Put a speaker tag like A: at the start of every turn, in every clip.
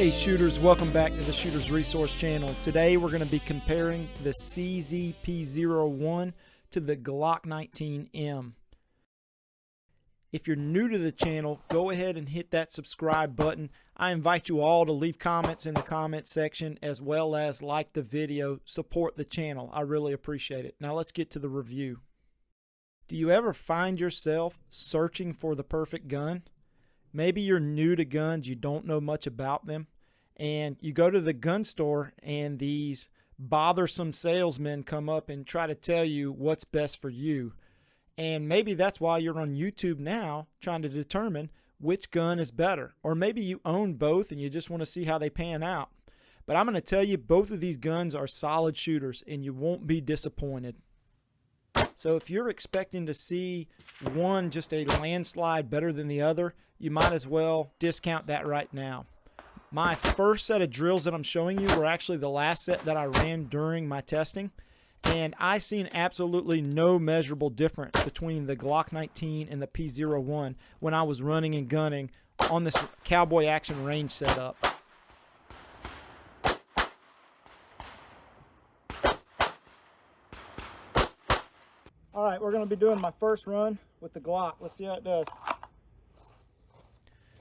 A: Hey shooters, welcome back to the Shooters Resource Channel. Today we're going to be comparing the CZ P01 to the Glock 19M. If you're new to the channel, go ahead and hit that subscribe button. I invite you all to leave comments in the comment section as well as like the video, support the channel. I really appreciate it. Now let's get to the review. Do you ever find yourself searching for the perfect gun? Maybe you're new to guns, you don't know much about them, and you go to the gun store and these bothersome salesmen come up and try to tell you what's best for you. And maybe that's why you're on YouTube now trying to determine which gun is better. Or maybe you own both and you just want to see how they pan out. But I'm going to tell you, both of these guns are solid shooters and you won't be disappointed. So if you're expecting to see one just a landslide better than the other, you might as well discount that right now. My first set of drills that I'm showing you were actually the last set that I ran during my testing. And I seen absolutely no measurable difference between the Glock 19 and the P01 when I was running and gunning on this cowboy action range setup. All right, we're going to be doing my first run with the Glock. Let's see how it does.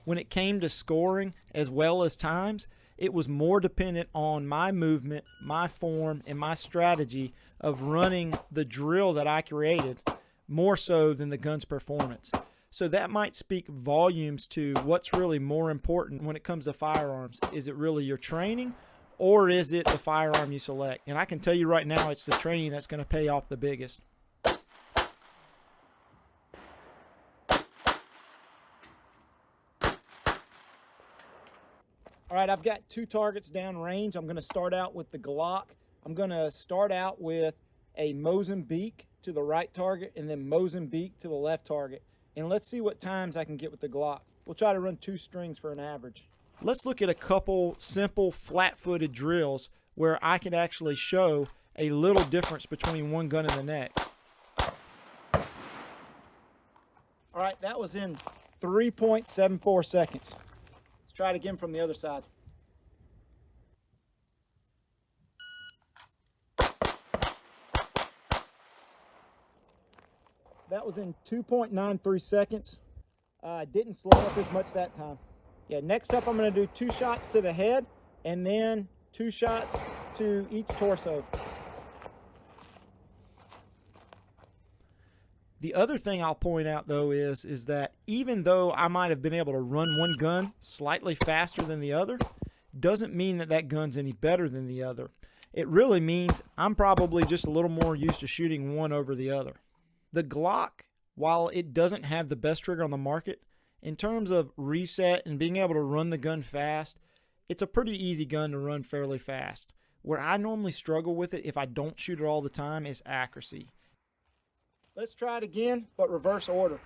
A: When it came to scoring as well as times, it was more dependent on my movement, my form, and my strategy of running the drill that I created more so than the gun's performance. So that might speak volumes to what's really more important when it comes to firearms. Is it really your training or is it the firearm you select? And I can tell you right now, it's the training that's going to pay off the biggest. All right, I've got two targets down range. I'm going to start out with the Glock. I'm going to start out with a Mozambique to the right target and then Mozambique to the left target. And let's see what times I can get with the Glock. We'll try to run 2 strings for an average. Let's look at a couple simple flat-footed drills where I can actually show a little difference between one gun and the next. All right, that was in 3.74 seconds. Let's try it again from the other side. That was in 2.93 seconds. Didn't slow up as much that time. Yeah, next up I'm going to do 2 shots to the head and then 2 shots to each torso. The other thing I'll point out though is that even though I might have been able to run one gun slightly faster than the other, doesn't mean that that gun's any better than the other. It really means I'm probably just a little more used to shooting one over the other. The Glock, while it doesn't have the best trigger on the market, in terms of reset and being able to run the gun fast, it's a pretty easy gun to run fairly fast. Where I normally struggle with it if I don't shoot it all the time is accuracy. Let's try it again, but reverse order.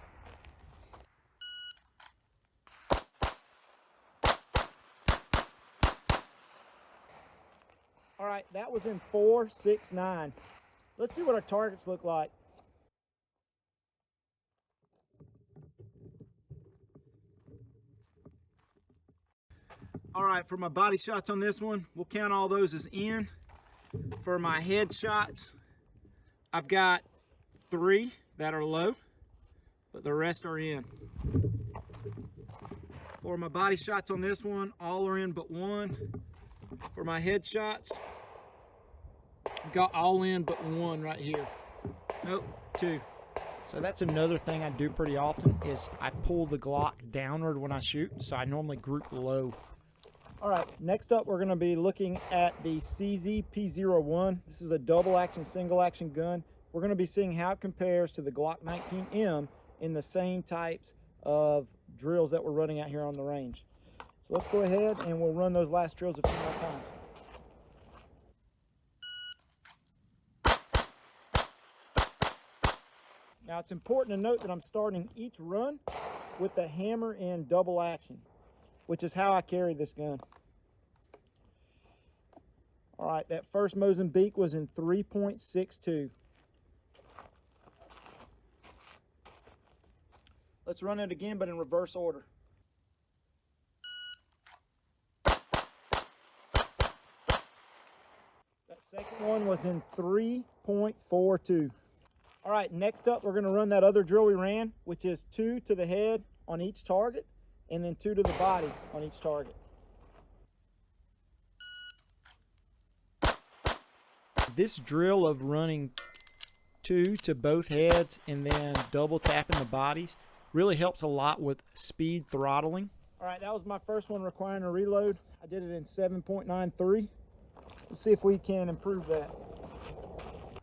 A: All right, that was in 4.69. Let's see what our targets look like. All right, for my body shots on this one, we'll count all those as in. For my head shots, I've got 3 that are low, but the rest are in. For my body shots on this one, all are in but 1. For my head shots, got all in but 1 right here. Nope, 2. So that's another thing I do pretty often is I pull the Glock downward when I shoot, so I normally group low. All right, next up we're going to be looking at the CZ P01. This is a double action, single action gun. We're going to be seeing how it compares to the Glock 19M in the same types of drills that we're running out here on the range. So let's go ahead and we'll run those last drills a few more times. Now it's important to note that I'm starting each run with the hammer in double action, which is how I carry this gun. All right, that first Mozambique was in 3.62. Let's run it again, but in reverse order. Second one was in 3.42. All right, next up, we're going to run that other drill we ran, which is 2 to the head on each target, and then 2 to the body on each target. This drill of running 2 to both heads and then double tapping the bodies really helps a lot with speed throttling. All right, that was my first one requiring a reload. I did it in 7.93. Let's see if we can improve that.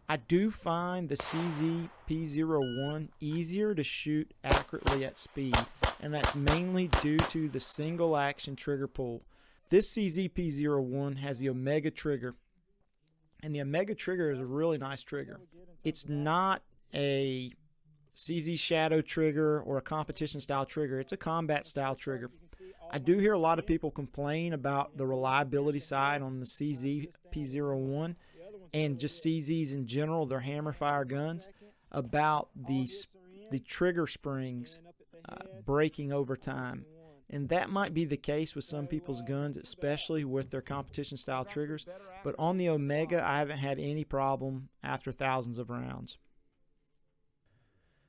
A: I do find the CZ P01 easier to shoot accurately at speed, and that's mainly due to the single action trigger pull. This CZ P01 has the Omega trigger, and the Omega trigger is a really nice trigger. It's not a CZ Shadow trigger or a competition style trigger. It's a combat style trigger. I do hear a lot of people complain about the reliability side on the CZ P01 and just CZs in general, their hammer fire guns, about the trigger springs breaking over time. And that might be the case with some people's guns, especially with their competition style triggers. But on the Omega, I haven't had any problem after thousands of rounds.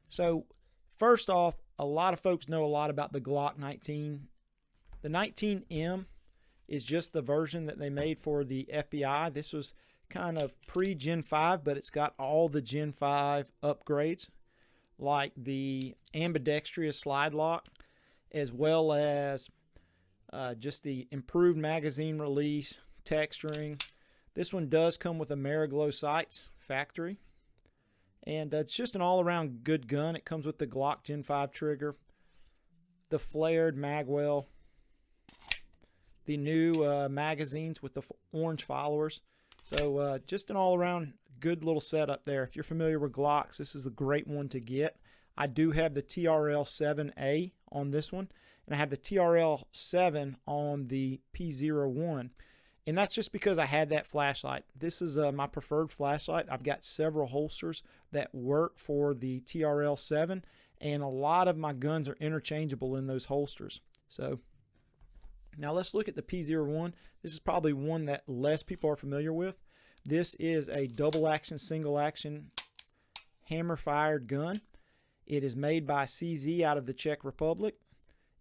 A: So first off, a lot of folks know a lot about the Glock 19. The 19M is just the version that they made for the FBI. This was kind of pre-Gen 5, but it's got all the Gen 5 upgrades, like the ambidextrous slide lock, as well as just the improved magazine release, texturing. This one does come with Ameriglow sights, factory. And it's just an all-around good gun. It comes with the Glock Gen 5 trigger, the flared magwell, the new magazines with the orange followers. So just an all-around good little setup there. If you're familiar with Glocks, this is a great one to get. I do have the TRL-7A on this one, and I have the TRL-7 on the P01. And that's just because I had that flashlight. This is my preferred flashlight. I've got several holsters that work for the TRL-7, and a lot of my guns are interchangeable in those holsters. So now let's look at the P01. This is probably one that less people are familiar with. This is a double action, single action hammer fired gun. It is made by CZ out of the Czech Republic.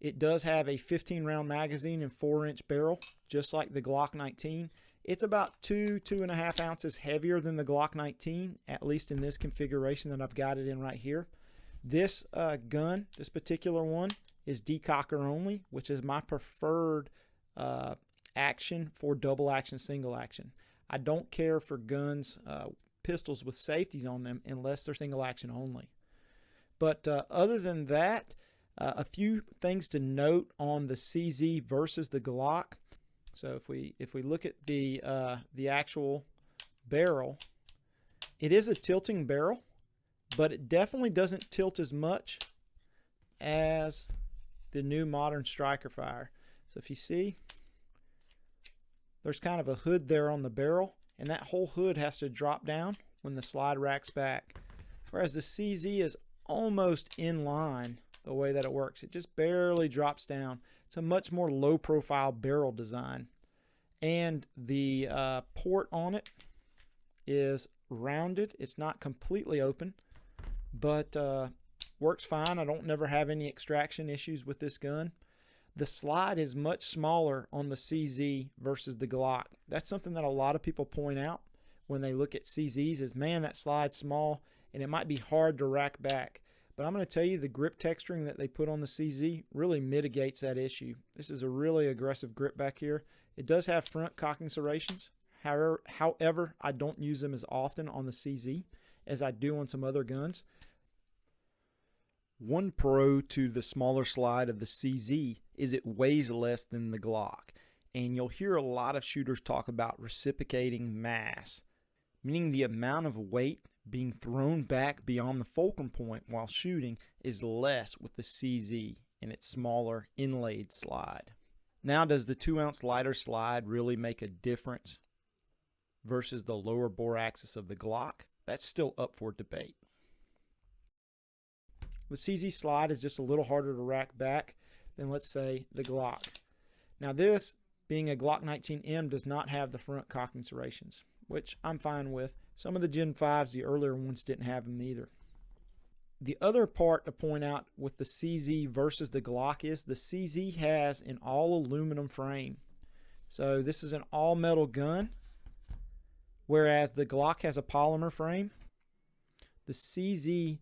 A: It does have a 15 round magazine and 4-inch barrel, just like the Glock 19. It's about 2.5 ounces heavier than the Glock 19, at least in this configuration that I've got it in right here. This gun, this particular one, is decocker only, which is my preferred action for double action, single action. I don't care for guns, pistols with safeties on them, unless they're single action only. But other than that, a few things to note on the CZ versus the Glock. So if we look at the actual barrel, it is a tilting barrel, but it definitely doesn't tilt as much as the new modern striker fire. So if you see, there's kind of a hood there on the barrel, and that whole hood has to drop down when the slide racks back. Whereas the CZ is almost in line the way that it works. It just barely drops down. It's a much more low profile barrel design. And the port on it is rounded. It's not completely open, but works fine. I don't never have any extraction issues with this gun. The slide is much smaller on the CZ versus the Glock. That's something that a lot of people point out when they look at CZs is, man, that slide's small and it might be hard to rack back. But I'm going to tell you, the grip texturing that they put on the CZ really mitigates that issue. This is a really aggressive grip back here. It does have front cocking serrations. However, I don't use them as often on the CZ as I do on some other guns. One pro to the smaller slide of the CZ is it weighs less than the Glock. And you'll hear a lot of shooters talk about reciprocating mass, meaning the amount of weight being thrown back beyond the fulcrum point while shooting is less with the CZ in its smaller inlaid slide. Now, does the 2-ounce lighter slide really make a difference versus the lower bore axis of the Glock? That's still up for debate. The CZ slide is just a little harder to rack back than, let's say, the Glock. Now this, being a Glock 19M, does not have the front cocking serrations. which I'm fine with. Some of the Gen 5s, the earlier ones, didn't have them either. The other part to point out with the CZ versus the Glock is the CZ has an all aluminum frame. So this is an all metal gun, whereas the Glock has a polymer frame. The CZ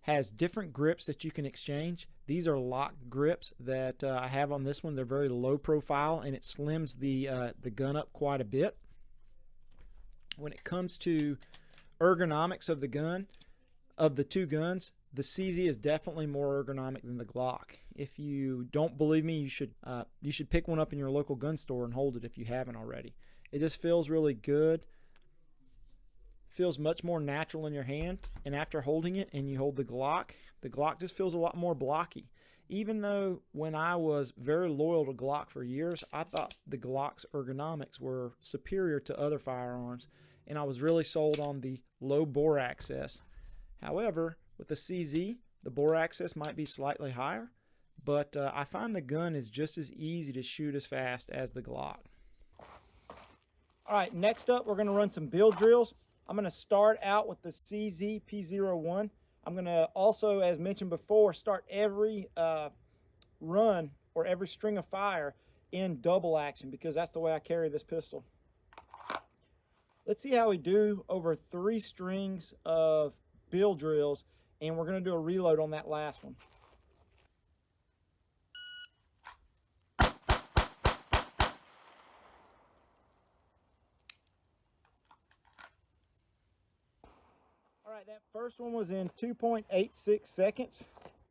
A: has different grips that you can exchange. These are lock grips that I have on this one. They're very low profile, and it slims the gun up quite a bit. When it comes to ergonomics of the gun, of the two guns, the CZ is definitely more ergonomic than the Glock. If you don't believe me, you should pick one up in your local gun store and hold it if you haven't already. It just feels really good. Feels much more natural in your hand, and after holding it and you hold the Glock just feels a lot more blocky. Even though when I was very loyal to Glock for years, I thought the Glock's ergonomics were superior to other firearms, and I was really sold on the low bore access. However, with the CZ, the bore access might be slightly higher, but I find the gun is just as easy to shoot as fast as the Glock. All right, next up we're going to run some build drills. I'm going to start out with the CZ P01. I'm going to also, as mentioned before, start every run or every string of fire in double action because that's the way I carry this pistol. Let's see how we do over 3 strings of build drills, and we're going to do a reload on that last one. All right, that first one was in 2.86 seconds.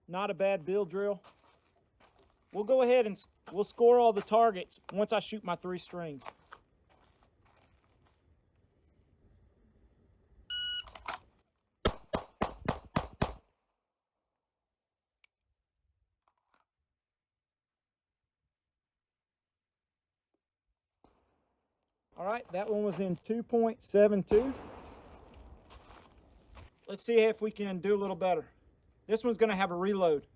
A: Not a bad build drill. We'll go ahead and we'll score all the targets once I shoot my 3 strings. All right, that one was in 2.72. Let's see if we can do a little better. This one's going to have a reload.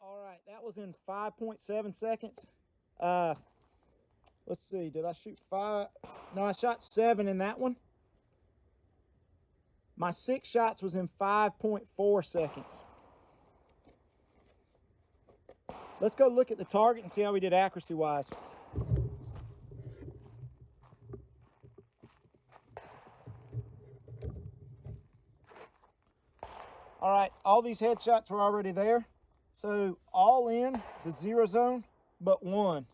A: All right, that was in 5.7 seconds. Let's see, did I shoot 5? No, I shot 7 in that one. My 6 shots was in 5.4 seconds. Let's go look at the target and see how we did accuracy-wise. All right, all these headshots were already there. So all in the 0 zone, but 1.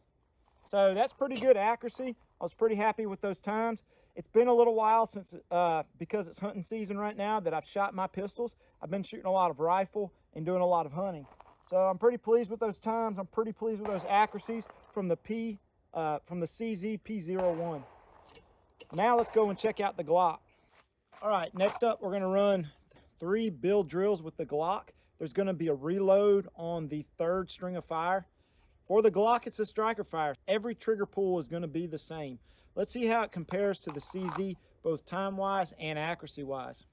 A: So that's pretty good accuracy. I was pretty happy with those times. It's been a little while since, because it's hunting season right now, that I've shot my pistols. I've been shooting a lot of rifle and doing a lot of hunting. So I'm pretty pleased with those times. I'm pretty pleased with those accuracies from the CZ P01. Now let's go and check out the Glock. All right, next up we're gonna run 3 build drills with the Glock. There's gonna be a reload on the 3rd string of fire. For the Glock, it's a striker fire. Every trigger pull is going to be the same. Let's see how it compares to the CZ, both time-wise and accuracy-wise.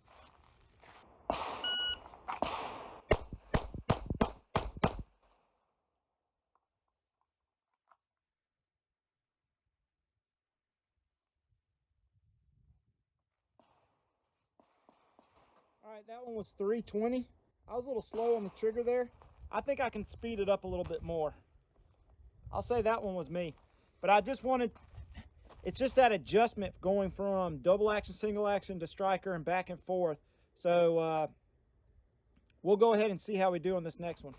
A: All right, that one was 320. I was a little slow on the trigger there. I think I can speed it up a little bit more. I'll say that one was me. But I just wanted, it's just that adjustment going from double action, single action to striker and back and forth. So we'll go ahead and see how we do on this next one.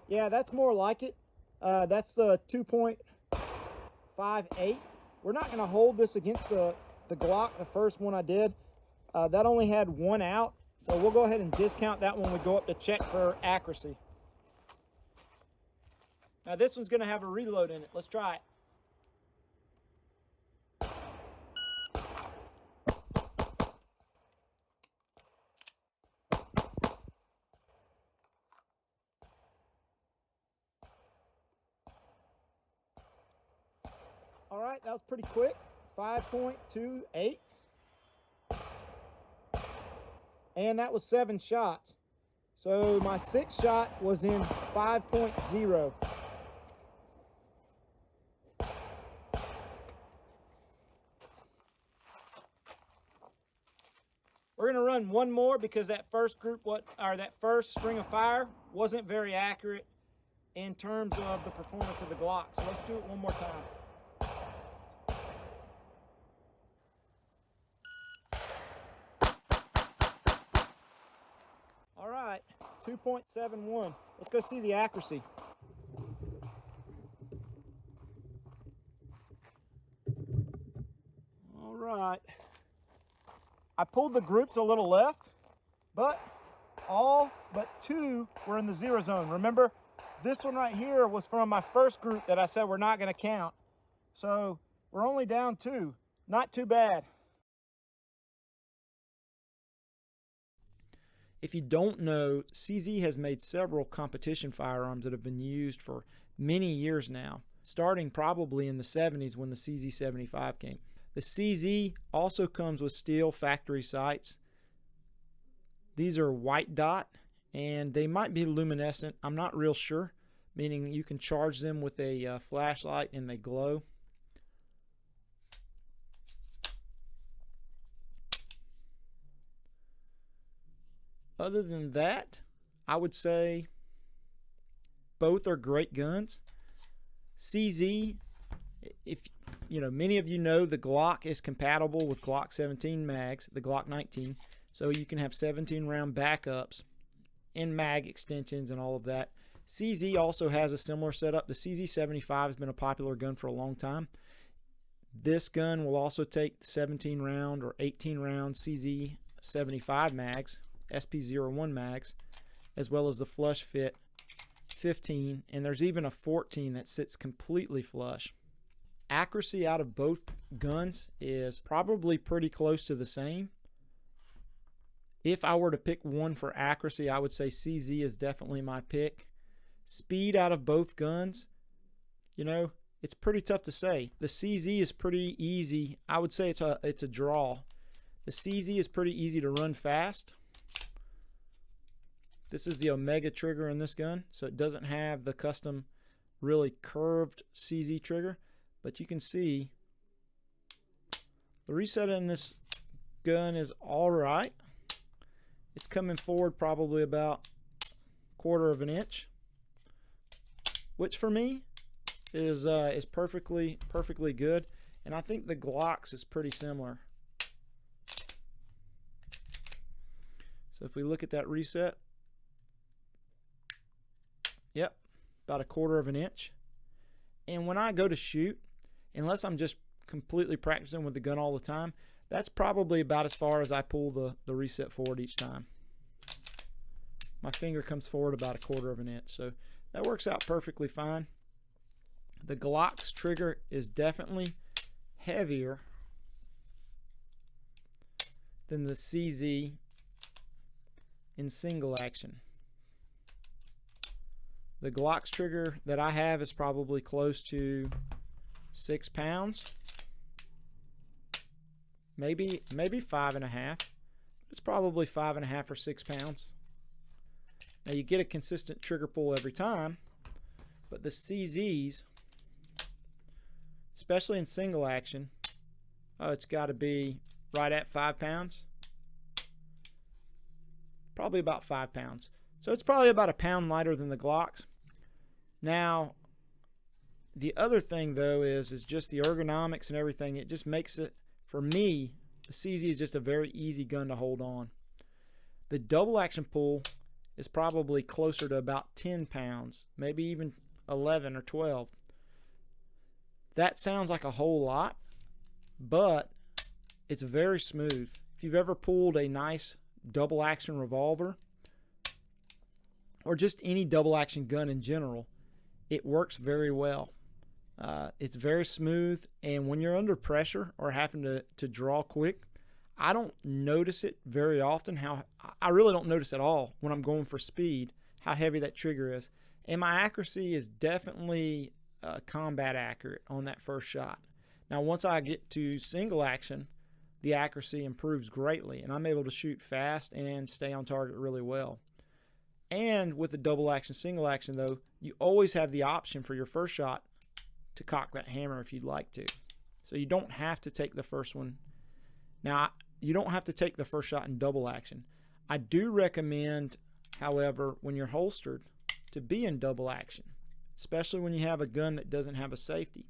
A: Yeah, that's more like it. That's the 2.58. We're not going to hold this against the Glock, the first one I did. That only had 1 out, so we'll go ahead and discount that when we go up to check for accuracy. Now this one's going to have a reload in it. Let's try it. All right, that was pretty quick. 5.28. And that was 7 shots. So my 6th shot was in 5.0. We're going to run one more because that first that first string of fire wasn't very accurate in terms of the performance of the Glock. So let's do it one more time. All right, 2.71. Let's go see the accuracy. All right. I pulled the groups a little left, but all but 2 were in the 0 zone. Remember, this one right here was from my first group that I said we're not going to count. So we're only down 2. Not too bad. If you don't know, CZ has made several competition firearms that have been used for many years now, starting probably in the 70s when the CZ75 came. The CZ also comes with steel factory sights. These are white dot, and they might be luminescent. I'm not real sure, meaning you can charge them with a flashlight and they glow. Other than that, I would say both are great guns. CZ, if you know, many of you know the Glock is compatible with Glock 17 mags, the Glock 19, so you can have 17 round backups and mag extensions and all of that. CZ also has a similar setup. The CZ75 has been a popular gun for a long time. This gun will also take 17 round or 18 round CZ75 mags, SP01 mags, as well as the flush fit 15, and there's even a 14 that sits completely flush. Accuracy out of both guns is probably pretty close to the same. If I were to pick one for accuracy, I would say CZ is definitely my pick. Speed out of both guns, you know, it's pretty tough to say. The CZ is pretty easy. I would say it's a draw. The CZ is pretty easy to run fast. This is the Omega trigger in this gun, so it doesn't have the custom really curved CZ trigger. But you can see the reset in this gun is all right. It's coming forward probably about 1/4 of an inch, which for me is perfectly good. And I think the Glock's is pretty similar. So if we look at that reset, yep, about 1/4 of an inch. And when I go to shoot, unless I'm just completely practicing with the gun all the time, that's probably about as far as I pull the reset forward each time. My finger comes forward about 1/4 of an inch, so that works out perfectly fine. The Glock's trigger is definitely heavier than the CZ in single action. The Glock's trigger that I have is probably close to 6 pounds, maybe 5.5. It's probably 5.5 or 6 pounds. Now you get a consistent trigger pull every time, but the CZs, especially in single action, it's got to be right at 5 pounds. Probably about 5 pounds. So it's probably about 1 pound lighter than the Glocks. Now, the other thing though is just the ergonomics and everything. It just makes it, for me, the CZ is just a very easy gun to hold on. The double action pull is probably closer to about 10 pounds, maybe even 11 or 12. That sounds like a whole lot, but it's very smooth. If you've ever pulled a nice double action revolver, or just any double action gun in general, it works very well. It's very smooth, and when you're under pressure or having to draw quick, I don't notice it very often. I really don't notice at all when I'm going for speed how heavy that trigger is. And my accuracy is definitely combat accurate on that first shot. Now once I get to single action, the accuracy improves greatly and I'm able to shoot fast and stay on target really well. And with the double action, single action though, you always have the option for your first shot to cock that hammer if you'd like to. So you don't have to take the first one. Now, you don't have to take the first shot in double action. I do recommend, however, when you're holstered, to be in double action, especially when you have a gun that doesn't have a safety.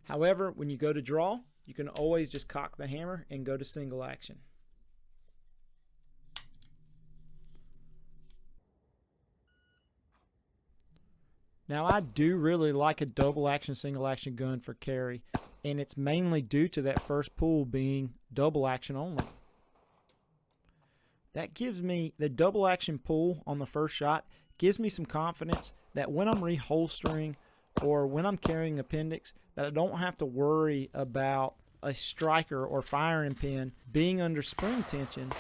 A: However, when you go to draw, you can always just cock the hammer and go to single action. Now I do really like a double action, single action gun for carry, and it's mainly due to that first pull being double action only. That gives me, the double action pull on the first shot gives me some confidence that when I'm reholstering or when I'm carrying appendix, that I don't have to worry about a striker or firing pin being under spring tension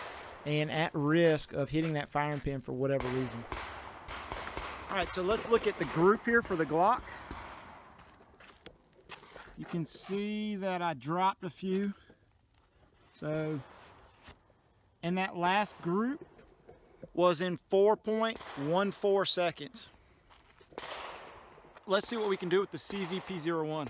A: and at risk of hitting that firing pin for whatever reason. Alright, so let's look at the group here for the Glock. You can see that I dropped a few. So, and that last group was in 4.14 seconds. Let's see what we can do with the CZ P01.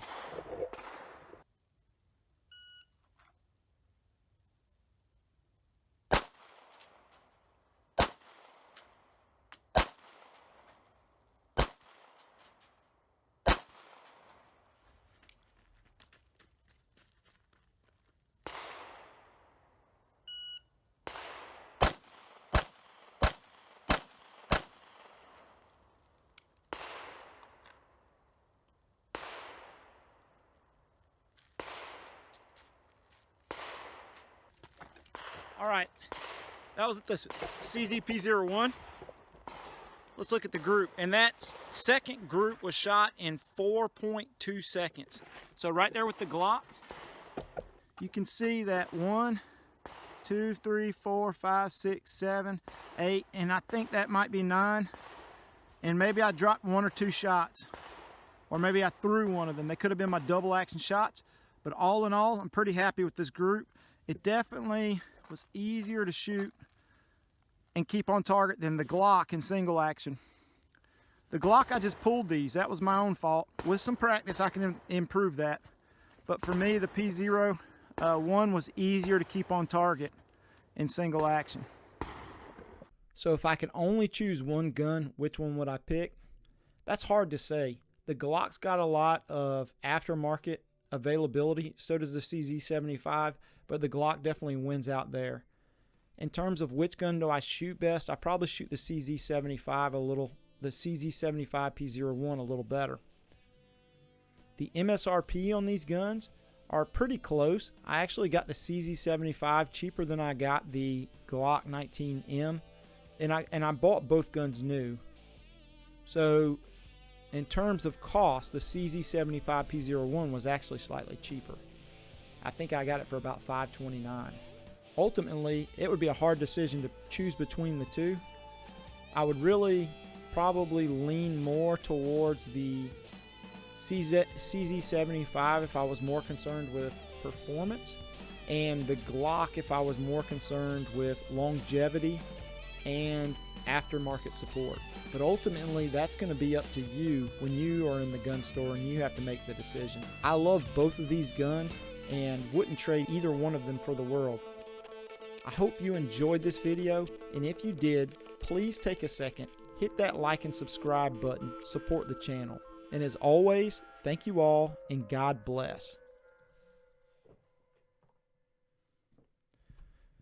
A: All right, that was the CZ P01. Let's look at the group. And that second group was shot in 4.2 seconds. So right there with the Glock, you can see that 1, 2, 3, 4, 5, 6, 7, 8, and I think that might be 9. And maybe I dropped 1 or 2 shots, or maybe I threw one of them. They could have been my double action shots, but all in all, I'm pretty happy with this group. It definitely was easier to shoot and keep on target than the Glock in single action. The Glock, I just pulled these. That was my own fault. With some practice, I can improve that. But for me, the P01 was easier to keep on target in single action. So if I could only choose one gun, which one would I pick? That's hard to say. The Glock's got a lot of aftermarket availability. So does the CZ75. But the Glock definitely wins out there. In terms of which gun do I shoot best, I probably shoot the CZ75 the CZ75 P01 a little better. The MSRP on these guns are pretty close. I actually got the CZ75 cheaper than I got the Glock 19M, and I bought both guns new. So in terms of cost, the CZ75 P01 was actually slightly cheaper. I think I got it for about $529. Ultimately, it would be a hard decision to choose between the two. I would really probably lean more towards the CZ75 if I was more concerned with performance, and the Glock if I was more concerned with longevity and aftermarket support. But ultimately, that's going to be up to you when you are in the gun store and you have to make the decision. I love both of these guns and wouldn't trade either one of them for the world. I hope you enjoyed this video, and if you did, please take a second, hit that like and subscribe button, support the channel. And as always, thank you all, and God bless.